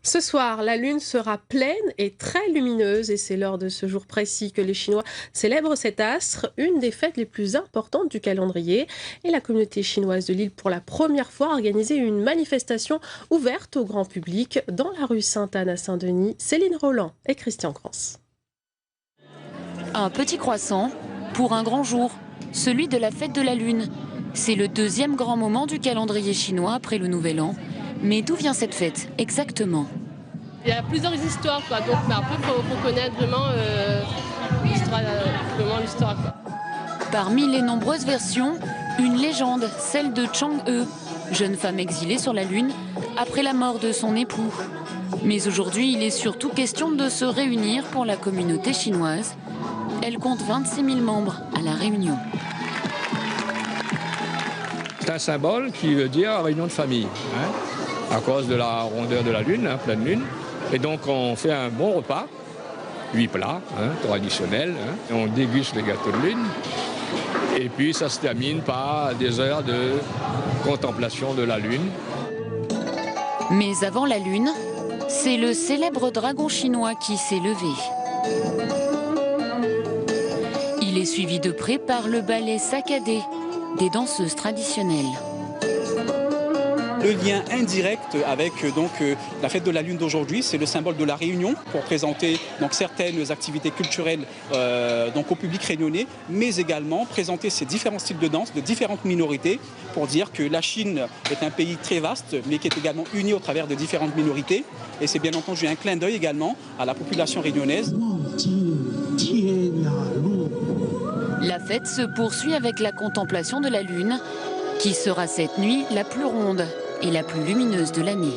Ce soir, la lune sera pleine et très lumineuse et c'est lors de ce jour précis que les Chinois célèbrent cet astre, une des fêtes les plus importantes du calendrier. Et la communauté chinoise de Lille, pour la première fois, a organisé une manifestation ouverte au grand public dans la rue Sainte-Anne à Saint-Denis. Céline Roland et Christian Crans. Un petit croissant pour un grand jour, celui de la fête de la lune. C'est le deuxième grand moment du calendrier chinois après le Nouvel An. Mais d'où vient cette fête exactement? Il y a plusieurs histoires, donc après il faut connaître vraiment l'histoire. Parmi les nombreuses versions, une légende, celle de Chang'e, jeune femme exilée sur la Lune après la mort de son époux. Mais aujourd'hui, il est surtout question de se réunir pour la communauté chinoise. Elle compte 26 000 membres à La Réunion. C'est un symbole qui veut dire réunion de famille, à cause de la rondeur de la lune, pleine lune. Et donc on fait un bon repas, 8 plats traditionnels, et on déguste les gâteaux de lune. Et puis ça se termine par des heures de contemplation de la lune. Mais avant la lune, c'est le célèbre dragon chinois qui s'est levé. Il est suivi de près par le ballet saccadé des danseuses traditionnelles. Le lien indirect avec la fête de la Lune d'aujourd'hui, c'est le symbole de la Réunion pour présenter certaines activités culturelles au public réunionnais, mais également présenter ces différents styles de danse de différentes minorités pour dire que la Chine est un pays très vaste, mais qui est également uni au travers de différentes minorités. Et c'est bien entendu un clin d'œil également à la population réunionnaise. La fête se poursuit avec la contemplation de la Lune, qui sera cette nuit la plus ronde et la plus lumineuse de l'année.